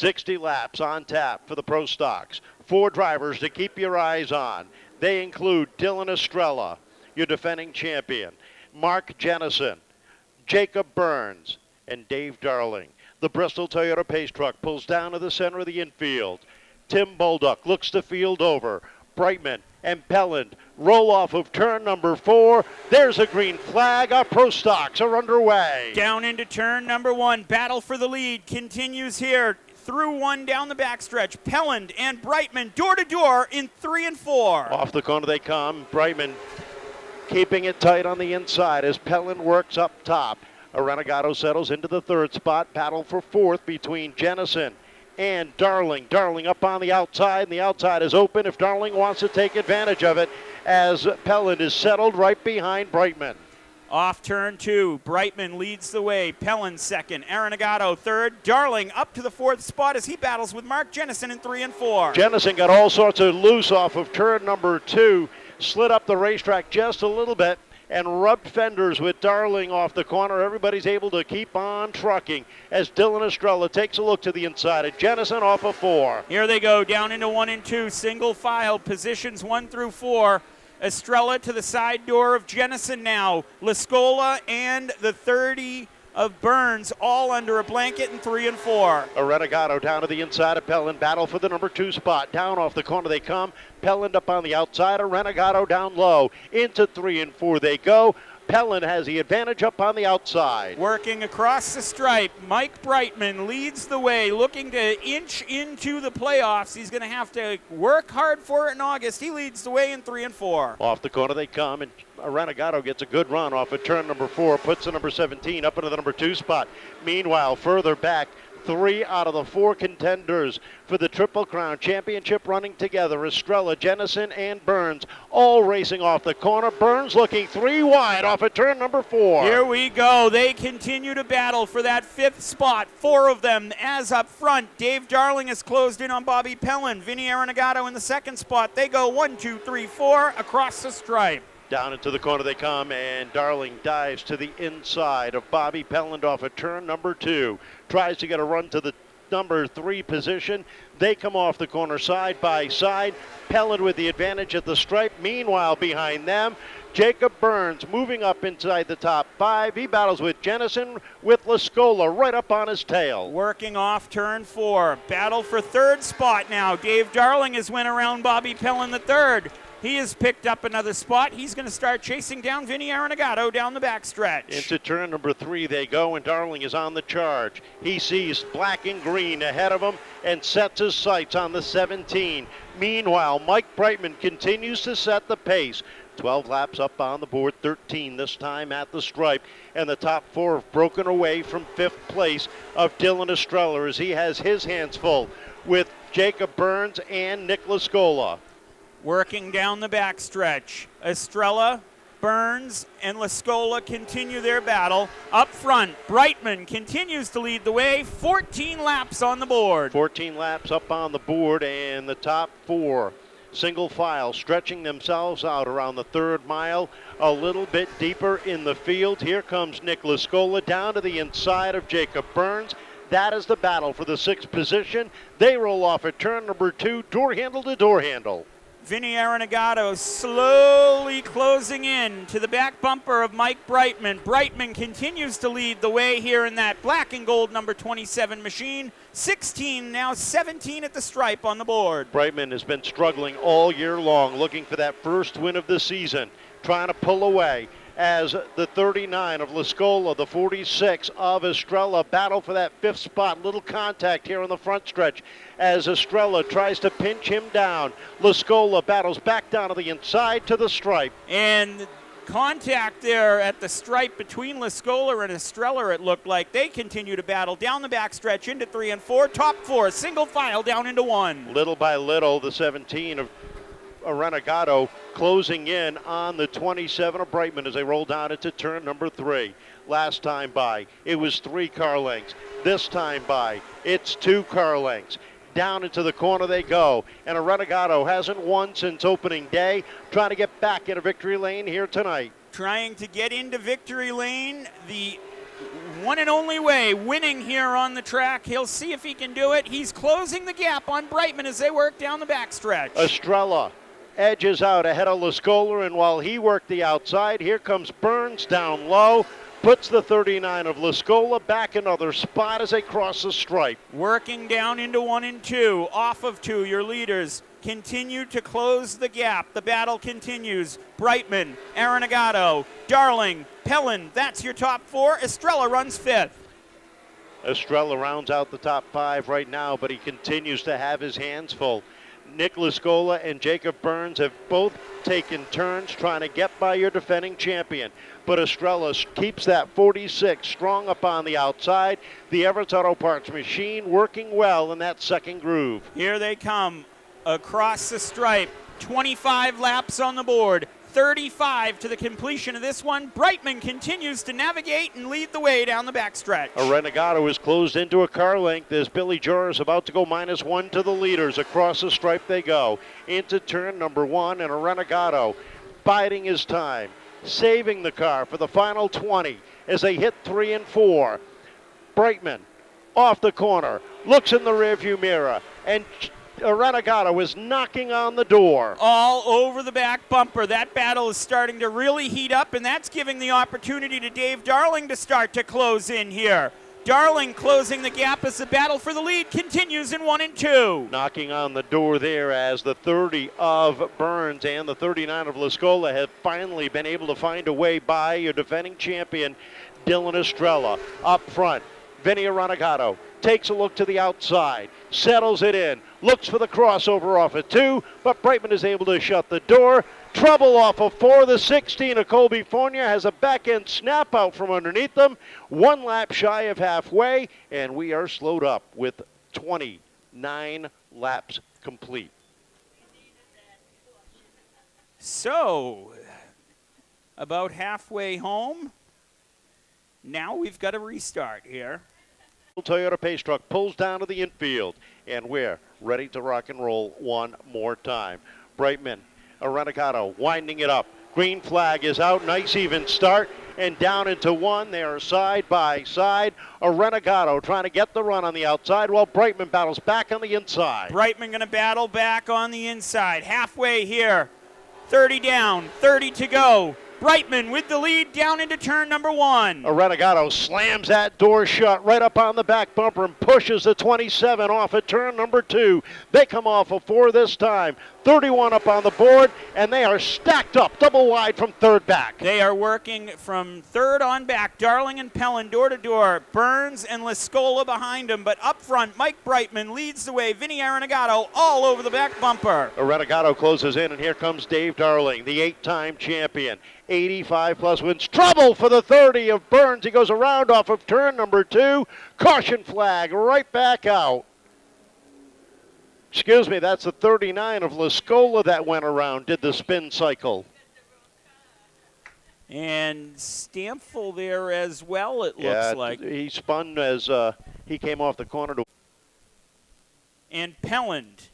60 laps on tap for the Pro Stocks. 4 drivers to keep your eyes on. They include Dylan Estrella, your defending champion, Mark Jenison, Jacob Burns, and Dave Darling. The Bristol Toyota Pace Truck pulls down to the center of the infield. Tim Bolduc looks the field over. Brightman and Pelland roll off of turn number 4. There's a green flag. Our Pro Stocks are underway. Down into turn number 1. Battle for the lead continues here. Through 1 down the backstretch. Pelland and Brightman door to door in 3 and 4. Off the corner they come. Brightman keeping it tight on the inside as Pelland works up top. Arrenegado settles into the 3rd spot. Battle for 4th between Jenison and Darling. Darling up on the outside, and the outside is open if Darling wants to take advantage of it as Pelland is settled right behind Brightman. Off turn 2, Brightman leads the way. Pelland 2nd, Arrenegado 3rd. Darling up to the 4th spot as he battles with Mark Jenison in 3 and 4. Jenison got all sorts of loose off of turn number 2, slid up the racetrack just a little bit, and rubbed fenders with Darling off the corner. Everybody's able to keep on trucking as Dylan Estrella takes a look to the inside of Jenison off of 4. Here they go, down into 1 and 2, single file, positions 1 through 4. Estrella to the side door of Jenison now. Lascuola and the 30 of Burns all under a blanket in 3 and 4. Arrenegado down to the inside of Pelland. Battle for the number 2 spot. Down off the corner they come. Pelland up on the outside. Arrenegado down low. Into 3 and 4 they go. Pelland has the advantage up on the outside. Working across the stripe, Mike Brightman leads the way, looking to inch into the playoffs. He's going to have to work hard for it in August. He leads the way in 3 and 4. Off the corner they come, and Arrenegado gets a good run off of turn number 4, puts the number 17 up into the number 2 spot. Meanwhile, further back, 3 out of the 4 contenders for the Triple Crown Championship running together. Estrella, Jenison, and Burns all racing off the corner. Burns looking 3 wide off of turn number 4. Here we go. They continue to battle for that 5th spot. 4 of them as up front. Dave Darling has closed in on Bobby Pelland. Vinnie Arrenegado in the 2nd spot. They go 1, 2, 3, 4 across the stripe. Down into the corner they come, and Darling dives to the inside of Bobby Pelland off of turn number 2. Tries to get a run to the number 3 position. They come off the corner side by side. Pelland with the advantage at the stripe. Meanwhile, behind them, Jacob Burns moving up inside the top 5. He battles with Jenison with Lascuola right up on his tail. Working off turn 4. Battle for 3rd spot now. Dave Darling has went around Bobby Pelland the 3rd. He has picked up another spot. He's going to start chasing down Vinnie Arrenegado down the backstretch. Into turn number 3 they go, and Darling is on the charge. He sees black and green ahead of him and sets his sights on the 17. Meanwhile, Mike Brightman continues to set the pace. 12 laps up on the board, 13 this time at the stripe, and the top 4 have broken away from 5th place of Dylan Estrella as he has his hands full with Jacob Burns and Nick Lascuola. Working down the backstretch, Estrella, Burns, and Lascuola continue their battle. Up front, Brightman continues to lead the way. 14 laps on the board. 14 laps up on the board, and the top 4 single file stretching themselves out around the 3rd mile, a little bit deeper in the field. Here comes Nick Lascuola down to the inside of Jacob Burns. That is the battle for the 6th position. They roll off at turn number 2, door handle to door handle. Vinnie Arrenegado slowly closing in to the back bumper of Mike Brightman. Brightman continues to lead the way here in that black and gold number 27 machine. 16, now 17 at the stripe on the board. Brightman has been struggling all year long, looking for that first win of the season, trying to pull away as the 39 of Lascuola, the 46 of Estrella battle for that 5th spot. Little contact here on the front stretch as Estrella tries to pinch him down. Lascuola battles back down to the inside to the stripe. And contact there at the stripe between Lascuola and Estrella, it looked like. They continue to battle down the backstretch into 3 and 4. Top 4, single file down into 1. Little by little, the 17 of Arrenegado closing in on the 27 of Brightman as they roll down into turn number 3. Last time by, it was 3 car lengths. This time by, it's 2 car lengths. Down into the corner they go, and Arrenegado hasn't won since opening day, trying to get back into victory lane here tonight. Trying to get into victory lane, the one and only way, winning here on the track. He'll see if he can do it. He's closing the gap on Brightman as they work down the backstretch. Estrella edges out ahead of Lascuola, and while he worked the outside, here comes Burns down low, puts the 39 of Lascuola back another spot as they cross the stripe. Working down into 1 and 2, off of 2, your leaders continue to close the gap. The battle continues. Brightman, Arrenegado, Darling, Pelland, that's your top 4. Estrella runs 5th. Estrella rounds out the top 5 right now, but he continues to have his hands full. Nick Lascuola and Jacob Burns have both taken turns trying to get by your defending champion. But Estrella keeps that 46 strong up on the outside. The Everett Auto Parts machine working well in that second groove. Here they come across the stripe. 25 laps on the board. 35 to the completion of this one. Brightman continues to navigate and lead the way down the backstretch. Arrenegado is closed into a car length as Billy Joris about to go -1 to the leaders. Across the stripe they go into turn number 1, and Arrenegado biding his time, saving the car for the final 20 as they hit 3 and 4. Brightman off the corner, looks in the rearview mirror, and Arrenegado is knocking on the door. All over the back bumper. That battle is starting to really heat up, and that's giving the opportunity to Dave Darling to start to close in here. Darling closing the gap as the battle for the lead continues in 1 and 2. Knocking on the door there as the 30 of Burns and the 39 of Lascuola have finally been able to find a way by your defending champion, Dylan Estrella. Up front, Vinnie Arrenegado takes a look to the outside, settles it in, looks for the crossover off of 2, but Brightman is able to shut the door. Trouble off of 4. The 16 of Colbey Fournier has a back-end snap out from underneath them. 1 lap shy of halfway, and we are slowed up with 29 laps complete. So, about halfway home. Now we've got a restart here. Toyota Pace truck pulls down to the infield, and we're ready to rock and roll one more time. Brightman, Arrenegado winding it up. Green flag is out. Nice even start, and down into 1. They are side by side. Arrenegado trying to get the run on the outside while Brightman battles back on the inside. Brightman going to battle back on the inside. Halfway here. 30 down, 30 to go. Brightman with the lead down into turn number 1. Arrenegado slams that door shut right up on the back bumper and pushes the 27 off at turn number 2. They come off of 4 this time. 31 up on the board, and they are stacked up double wide from third back. They are working from third on back. Darling and Pelland door to door. Burns and Lascuola behind them, but up front, Mike Brightman leads the way. Vinnie Arrenegado all over the back bumper. Arrenegado closes in, and here comes Dave Darling, the 8-time champion. 85-plus wins. Trouble for the 30 of Burns. He goes around off of turn number 2. Caution flag right back out. Excuse me, that's the 39 of Lascuola that went around, did the spin cycle. And Stamfel there as well, it looks like. He spun as he came off the corner. And Pelland.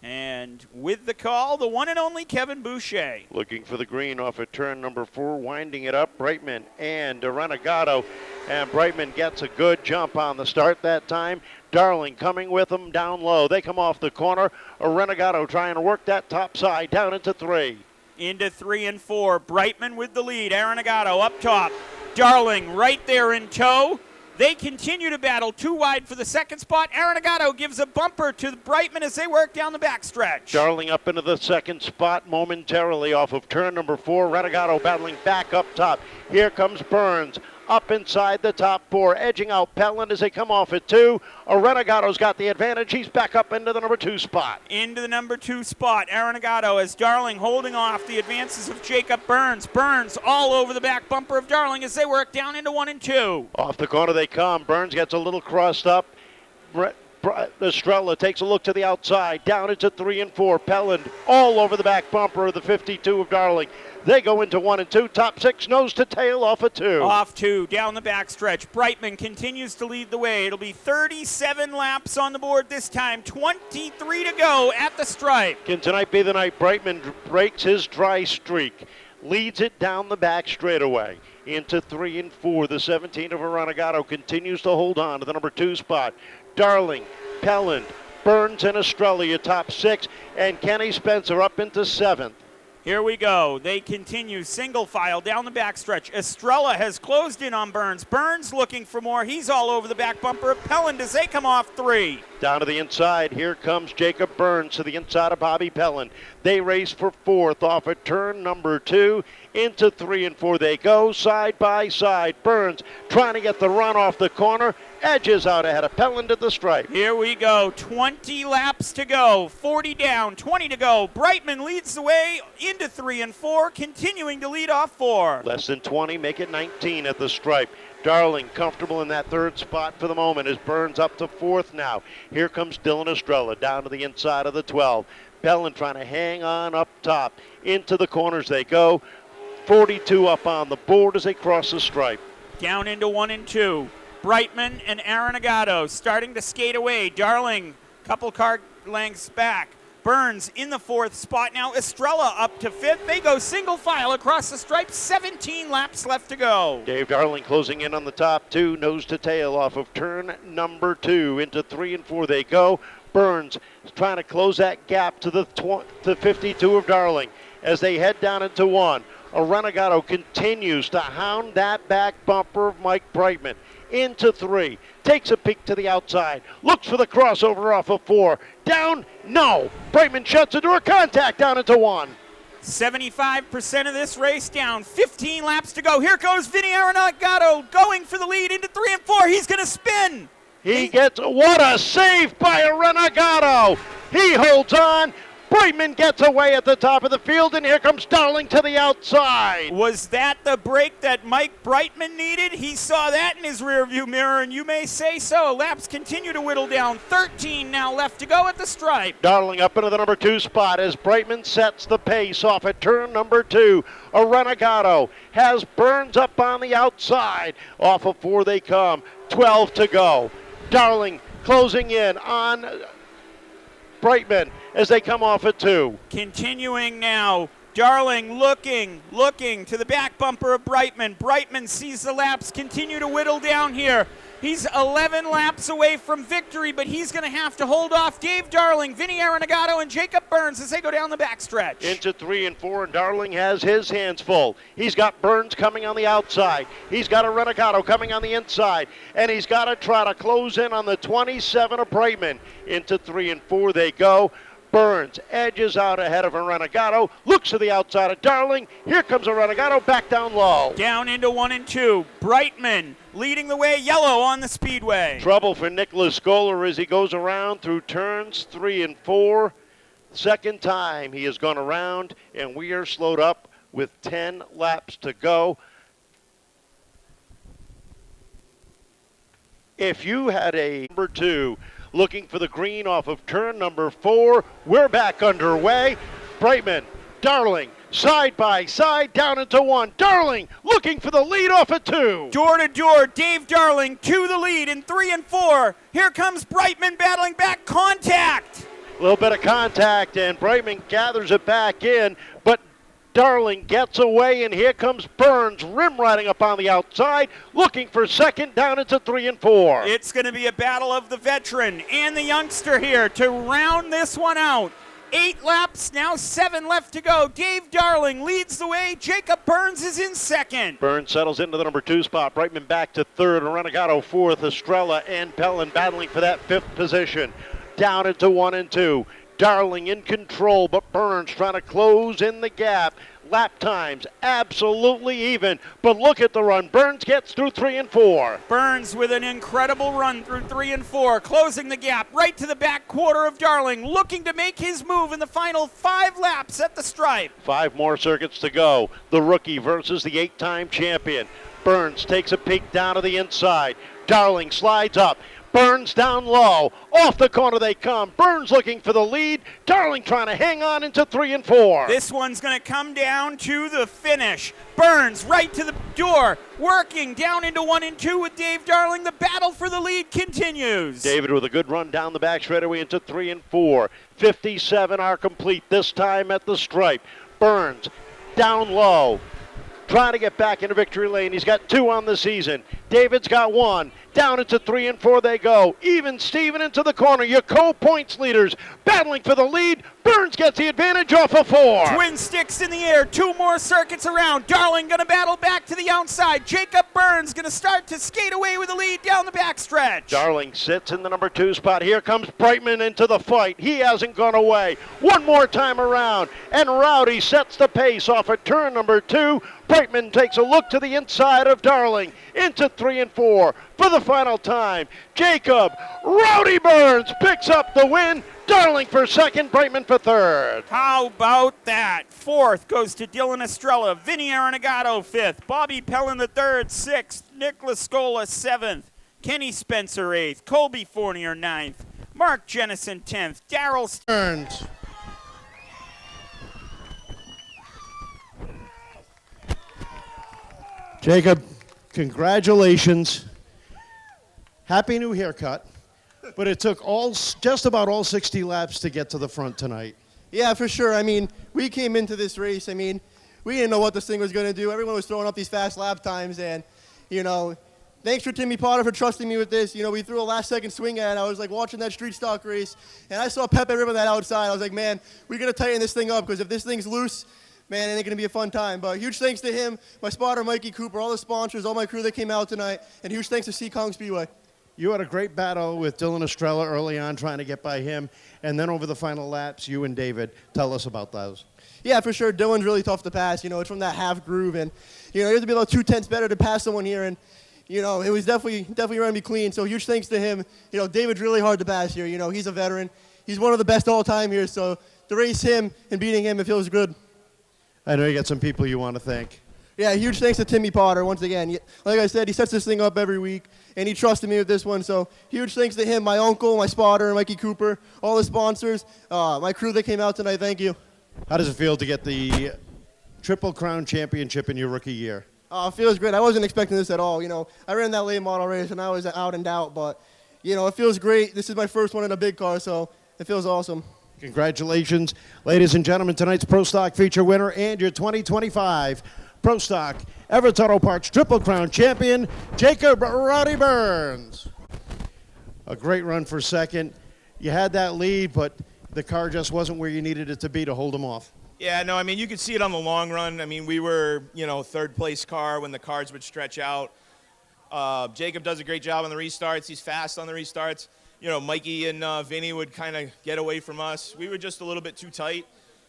And with the call, the one and only Kevin Boucher. Looking for the green off of turn number 4, winding it up, Brightman and Arrenegado. And Brightman gets a good jump on the start that time. Darling coming with him down low. They come off the corner. Arrenegado trying to work that top side down into 3. Into 3 and 4. Brightman with the lead. Arrenegado up top. Darling right there in tow. They continue to battle 2 wide for the second spot. Arrenegado gives a bumper to Brightman as they work down the backstretch. Darling up into the second spot momentarily off of turn number 4. Arrenegado battling back up top. Here comes Burns up inside the top 4, edging out Pelland as they come off at 2. Arrenegado's got the advantage. He's back up into the number 2 spot. Into the number 2 spot. Arrenegado as Darling holding off the advances of Jacob Burns. Burns all over the back bumper of Darling as they work down into 1 and 2. Off the corner they come. Burns gets a little crossed up. Estrella takes a look to the outside, down into 3 and 4. Pelland all over the back bumper of the 52 of Darling. They go into 1 and 2. Top 6 nose to tail off of 2. Off 2, down the backstretch. Brightman continues to lead the way. It'll be 37 laps on the board this time. 23 to go at the stripe. Can tonight be the night Brightman breaks his dry streak? leads it down the back straightaway. Into 3 and 4. The 17 of Arrenegado continues to hold on to the number 2 spot. Darling, Pelland, Burns, and Estrella top 6, and Kenny Spencer up into 7th. Here we go. They continue single file down the backstretch. Estrella has closed in on Burns. Burns looking for more. He's all over the back bumper of Pelland as they come off 3. Down to the inside. Here comes Jacob Burns to the inside of Bobby Pelland. They race for 4th off of turn number 2. Into 3 and 4 they go, side by side. Burns trying to get the run off the corner. Edges out ahead of Pelland at the stripe. Here we go. 20 laps to go. 40 down, 20 to go. Brightman leads the way into 3 and 4, continuing to lead off 4. Less than 20, make it 19 at the stripe. Darling comfortable in that 3rd spot for the moment as Burns up to 4th now. Here comes Dylan Estrella down to the inside of the 12. Pelland trying to hang on up top. Into the corners they go. 42 up on the board as they cross the stripe. Down into 1 and 2. Brightman and Arrenegado starting to skate away. Darling, couple car lengths back. Burns in the 4th spot now. Estrella up to 5th. They go single file across the stripe. 17 laps left to go. Dave Darling closing in on the top 2, nose to tail off of turn number 2. Into 3 and 4 they go. Burns trying to close that gap to the 52 of Darling as they head down into 1. Arrenegado continues to hound that back bumper of Mike Brightman. Into 3, takes a peek to the outside, looks for the crossover off of 4. Down, no. Brightman shuts the door, contact down into 1. 75% of this race down, 15 laps to go. Here goes Vinnie Arrenegado going for the lead into 3 and 4. He's going to spin. He gets, what a save by Arrenegado. He holds on. Brightman gets away at the top of the field, and here comes Darling to the outside. Was that the break that Mike Brightman needed? He saw that in his rearview mirror, and you may say so. Laps continue to whittle down. 13 now left to go at the stripe. Darling up into the number 2 spot as Brightman sets the pace off at turn number 2. Arrenegado has Burns up on the outside. Off of 4 they come. 12 to go. Darling closing in on Brightman as they come off at 2. Continuing now, Darling looking to the back bumper of Brightman. Brightman sees the laps continue to whittle down here. He's 11 laps away from victory, but he's going to have to hold off Dave Darling, Vinnie Arrenegado, and Jacob Burns as they go down the backstretch. Into 3 and 4, and Darling has his hands full. He's got Burns coming on the outside. He's got Arrenegado coming on the inside, and he's got to try to close in on the 27 of Brightman. Into 3 and 4 they go. Burns edges out ahead of Arrenegado, looks to the outside of Darling. Here comes Arrenegado back down low. Down into 1 and 2. Brightman leading the way, yellow on the speedway. Trouble for Nick Lascuola as he goes around through turns 3 and 4. Second time he has gone around, and we are slowed up with 10 laps to go. If you had a number 2 looking for the green off of turn number 4, we're back underway. Brightman, Darling, side by side down into 1. Darling looking for the lead off of 2. Door to door, Dave Darling to the lead in 3 and 4. Here comes Brightman battling back, contact. A little bit of contact, and Brightman gathers it back in, but Darling gets away, and here comes Burns rim riding up on the outside, looking for second down into 3 and 4. It's going to be a battle of the veteran and the youngster here to round this one out. 8 laps, now 7 left to go. Dave Darling leads the way. Jacob Burns is in second. Burns settles into the number 2 spot. Brightman back to 3rd. Arrenegado 4th. Estrella and Pelland battling for that 5th position. Down into 1 and 2. Darling in control, but Burns trying to close in the gap. Lap times absolutely even, but look at the run. Burns gets through 3 and 4. Burns with an incredible run through 3 and 4, closing the gap right to the back quarter of Darling, looking to make his move in the final 5 laps at the stripe. 5 more circuits to go. The rookie versus the 8-time champion. Burns takes a peek down to the inside. Darling slides up. Burns down low. Off the corner they come. Burns looking for the lead. Darling trying to hang on into 3 and 4. This one's going to come down to the finish. Burns right to the door, working down into 1 and 2 with Dave Darling. The battle for the lead continues. David with a good run down the back straightaway into 3 and 4. 57 are complete, this time at the stripe. Burns down low, trying to get back into victory lane. He's got 2 on the season. David's got 1. Down into 3 and 4 they go. Even Steven into the corner. Your co-points leaders battling for the lead. Burns gets the advantage off of 4. Twin sticks in the air. 2 more circuits around. Darling going to battle back to the outside. Jacob Burns going to start to skate away with the lead down the backstretch. Darling sits in the number 2 spot. Here comes Brightman into the fight. He hasn't gone away. One more time around. And Rowdy sets the pace off of turn number 2. Brightman takes a look to the inside of Darling into 3 and 4 for the final time. Jacob Rowdy Burns picks up the win. Darling for second, Brightman for third. How about that? Fourth goes to Dylan Estrella. Vinnie Arrenegado fifth. Bobby Pelland the third. Sixth. Nick Lascuola seventh. Kenny Spencer eighth. Colbey Fournier ninth. Mark Jenison 10th. Darrell Burns. Jacob, congratulations. Happy new haircut. But it took just about all 60 laps to get to the front tonight. Yeah, for sure. I mean, we came into this race, we didn't know what this thing was going to do. Everyone was throwing up these fast lap times, and, thanks for Timmy Potter for trusting me with this. We threw a last-second swing at it. I was, watching that street stock race, and I saw Pepe River that outside. I was like, man, we got to tighten this thing up, because if this thing's loose, man, it ain't going to be a fun time. But huge thanks to him, my spotter, Mikey Cooper, all the sponsors, all my crew that came out tonight, and huge thanks to Seekonk Speedway. You had a great battle with Dylan Estrella early on, trying to get by him, and then over the final laps, you and David. Tell us about those. Yeah, for sure. Dylan's really tough to pass. It's from that half groove, and you have to be about 2/10 better to pass someone here, and it was definitely going to be clean. So huge thanks to him. David's really hard to pass here. He's a veteran. He's one of the best all time here. So to race him and beating him, it feels good. I know you got some people you want to thank. Yeah, huge thanks to Timmy Potter once again. Like I said, he sets this thing up every week, and he trusted me with this one. So huge thanks to him, my uncle, my spotter, Mikey Cooper, all the sponsors, my crew that came out tonight. Thank you. How does it feel to get the Triple Crown Championship in your rookie year? It feels great. I wasn't expecting this at all. I ran that late model race, and I was out and out. But, it feels great. This is my first one in a big car, so it feels awesome. Congratulations. Ladies and gentlemen, tonight's Pro Stock feature winner and your 2025 Pro Stock Everett Auto Parts Triple Crown Champion, Jacob Rowdy Burns. A great run for second. You had that lead, but the car just wasn't where you needed it to be to hold him off. Yeah, no, you could see it on the long run. We were, third place car when the cars would stretch out. Jacob does a great job on the restarts. He's fast on the restarts. Mikey and Vinny would kind of get away from us. We were just a little bit too tight.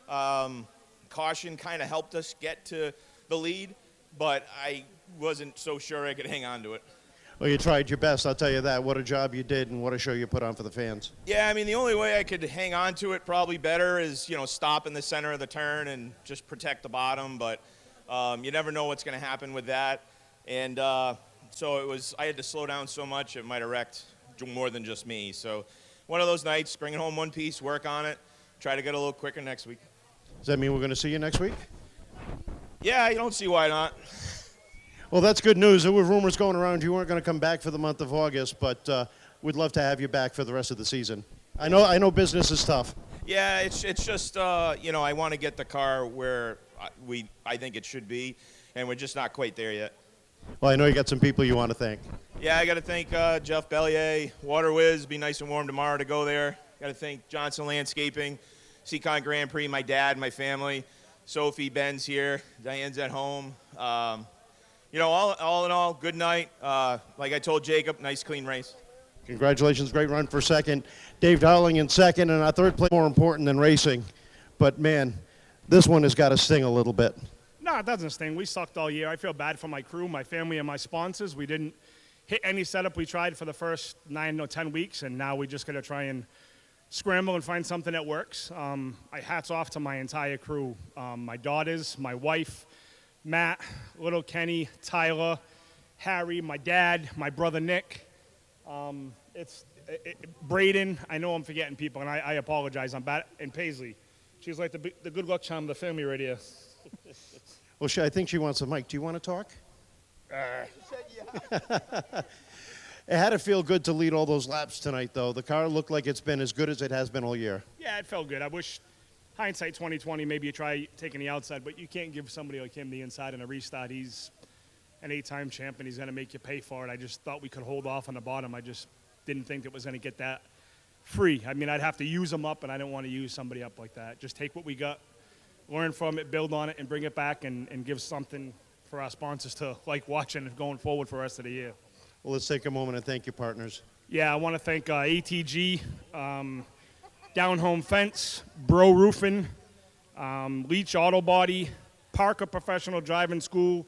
Caution kind of helped us get to the lead, but I wasn't so sure I could hang on to it. Well, you tried your best, I'll tell you that. What a job you did and what a show you put on for the fans. Yeah, the only way I could hang on to it probably better is, stop in the center of the turn and just protect the bottom, but you never know what's going to happen with that. And so I had to slow down so much it might have wrecked more than just me. So one of those nights, bring it home one piece, work on it, try to get a little quicker next week. Does that mean we're going to see you next week? Yeah, you don't see why not. Well, that's good news. There were rumors going around you weren't going to come back for the month of August, but we'd love to have you back for the rest of the season. I know business is tough. Yeah, it's just I want to get the car where I think it should be, and we're just not quite there yet. Well, I know you got some people you want to thank. Yeah, I got to thank Jeff Bellier, Water Whiz. Be nice and warm tomorrow to go there. Got to thank Johnson Landscaping, Seekonk Grand Prix, my dad, my family. Sophie, Ben's here. Diane's at home. All in all, good night. Like I told Jacob, nice, clean race. Congratulations, great run for second. Dave Darling in second, and our third place more important than racing. But, man, this one has got to sting a little bit. No, it doesn't sting. We sucked all year. I feel bad for my crew, my family, and my sponsors. We didn't hit any setup we tried for the first 9 or 10 weeks, and now we just got to try and scramble and find something that works. Hats off to my entire crew, my daughters, my wife, Matt, little Kenny, Tyler, Harry, my dad, my brother Nick. Braden. I know I'm forgetting people, and I apologize. I'm bad. And Paisley. She's like the good luck charm of the family right here. Well, I think she wants a mic. Do you want to talk? It had to feel good to lead all those laps tonight, though. The car looked like it's been as good as it has been all year. Yeah, it felt good. I wish hindsight 2020, maybe you try taking the outside, but you can't give somebody like him the inside in a restart. He's an 8-time champion. He's going to make you pay for it. I just thought we could hold off on the bottom. I just didn't think it was going to get that free. I mean, I'd have to use them up, and I didn't want to use somebody up like that. Just take what we got, learn from it, build on it, and bring it back and give something for our sponsors to like watching going forward for the rest of the year. Well, let's take a moment and thank your partners. Yeah, I want to thank ATG, Down Home Fence, Bro Roofing, Leach Auto Body, Parker Professional Driving School.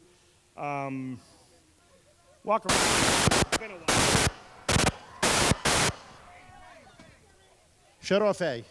Walk around. It's been a while. Shut off A.